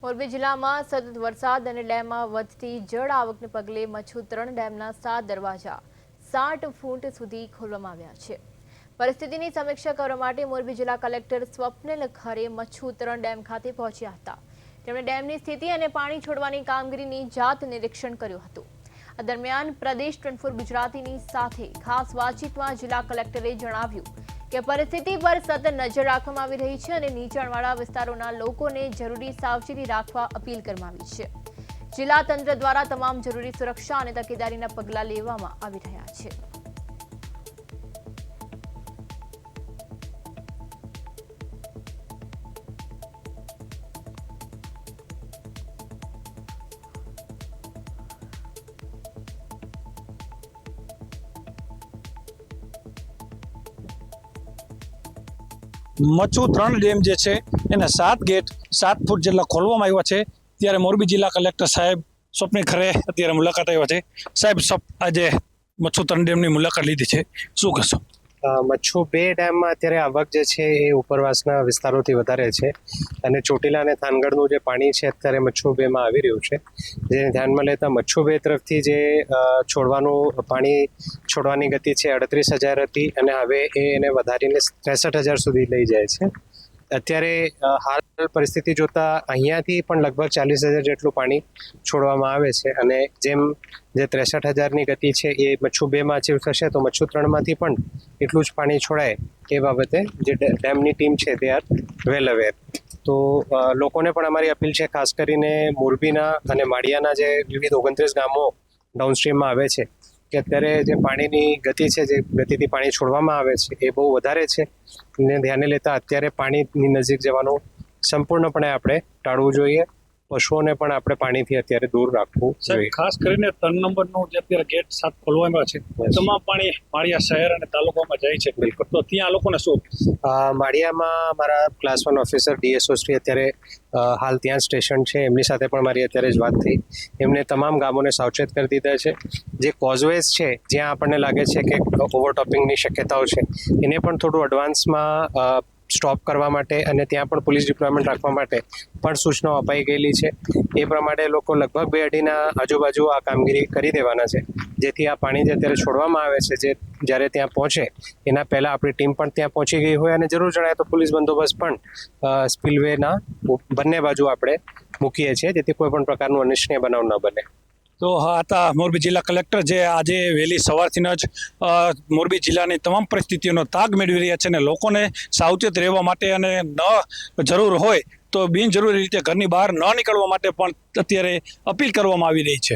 મોરબી જિલ્લામાં સતત વરસાદ અને ડેમમાં વધતી જળ આવકને પગલે મચ્છુ 3 ડેમના 7 દરવાજા 60 ફૂટ સુધી ખોલવામાં આવ્યા છે। પરિસ્થિતિની સમીક્ષા કરવા માટે મોરબી જિલ્લા કલેક્ટર સ્વપ્નિલ ખરે મચ્છુ 3 ડેમ ખાતે પહોંચ્યા હતા। તેમણે ડેમની સ્થિતિ અને પાણી છોડવાની કામગીરીની જાત નિરીક્ષણ કર્યું હતું। આ દરમિયાન પ્રદેશ 24 ગુજરાતીની સાથે ખાસ વાતચીતમાં જિલ્લા કલેક્ટરે જણાવ્યું કે પરિસ્થિતિ પર સતત નજર રાખવામાં આવી રહી છે અને નીચાણવાળા વિસ્તારોના લોકોને જરૂરી સાવચેતી રાખવા અપીલ કરવામાં આવી છે। જિલ્લા તંત્ર દ્વારા તમામ જરૂરી સુરક્ષા અને તકેદારીના પગલાં લેવામાં આવી રહ્યા છે। મચ્છુ 3 ડેમ જે છે એને 7 ગેટ 7 ફૂટ જેટલા ખોલવામાં આવ્યા છે। ત્યારે મોરબી જિલ્લા કલેક્ટર સાહેબ સ્વપ્નિલ ખરે અત્યારે મુલાકાત આવ્યા છે। સાહેબ આજે મચ્છુ 3 ડેમની મુલાકાત લીધી છે, શું કહેશો? મચ્છુ 2 ડેમમાં અત્યારે આવક જે છે એ ઉપરવાસના વિસ્તારોથી વધારે છે અને ચોટીલા અને થાનગઢનું જે પાણી છે અત્યારે મચ્છુ 2માં આવી રહ્યું છે, જેને ધ્યાનમાં લેતા મચ્છુ 2 તરફથી જે પાણી છોડવાની ગતિ છે 38,000 હતી અને હવે એને વધારીને 63,000 સુધી લઈ જાય છે। અત્યારે હાલ પરિસ્થિતિ જોતા અહીંયાથી પણ લગભગ 40,000 જેટલું પાણી છોડવામાં આવે છે અને જેમ જે 63,000ની ગતિ છે એ મચ્છુ 2માં અચીવ થશે તો મચ્છુ 3માંથી પણ એટલું જ પાણી છોડાય એ બાબતે જે ડેમની ટીમ છે તે આર વેલ અવેર। તો લોકોને પણ અમારી અપીલ છે, ખાસ કરીને મોરબીના અને માળિયાના જે વિવિધ 29 ગામો ડાઉનસ્ટ્રીમમાં આવે છે કે અત્યારે જે પાણીની ગતિ છે, જે ગતિથી પાણી છોડવામાં આવે છે એ બહુ વધારે છે ને ધ્યાને લેતા અત્યારે પાણીની નજીક જવાનું સંપૂર્ણપણે આપણે ટાળવું જોઈએ। પશુઓને પણ આપણે પાણીથી અત્યારે દૂર રાખવું જોઈએ। ખાસ કરીને 3 નંબરનું જે અત્યારે ગેટ 7 ખોલવામાં છે, તમામ પાણી માળિયા શહેર અને તાલુકામાં જાય છે, બિલકુલ, તો ત્યાં લોકોને શું? માળિયામાં મારા ક્લાસ 1 ઓફિસર ડીએસઓ શ્રી અત્યારે હાલ ત્યાં સ્ટેશન છે, એમની સાથે પણ મારી અત્યારે જ વાત થઈ। એમને તમામ ગામોને સાવચેત કરી દીધા છે। જે કોઝવેઝ છે જ્યાં આપણને લાગે છે કે ઓવરટોપિંગની શક્યતાઓ છે એને પણ થોડું એડવાન્સમાં સ્ટોપ કરવા માટે અને ત્યાં પણ પોલીસ ડિપ્લોયમેન્ટ રાખવા માટે પણ સૂચનાઓ અપાઈ ગયેલી છે। એ પ્રમાણે લોકો લગભગ 2 અઢીના આજુબાજુ આ કામગીરી કરી દેવાના છે, જેથી આ પાણી જે અત્યારે છોડવામાં આવે છે જે જ્યારે ત્યાં પહોંચે એના પહેલાં આપણી ટીમ પણ ત્યાં પહોંચી ગઈ હોય અને જરૂર જણાય તો પોલીસ બંદોબસ્ત પણ સ્પિલવેના બંને બાજુ આપણે મૂકીએ છીએ, જેથી કોઈ પણ પ્રકારનું અનિચ્છનીય બનાવ ન બને। તો હા હતા મોરબી જિલ્લા કલેક્ટર, જે આજે વહેલી સવારથી જ મોરબી જિલ્લાની તમામ પરિસ્થિતિઓનો તાગ મેળવી રહ્યા છે અને લોકોને સાવચેત રહેવા માટે અને જરૂર હોય તો બિનજરૂરી રીતે ઘરની બહાર ન નીકળવા માટે પણ અત્યારે અપીલ કરવામાં આવી રહી છે।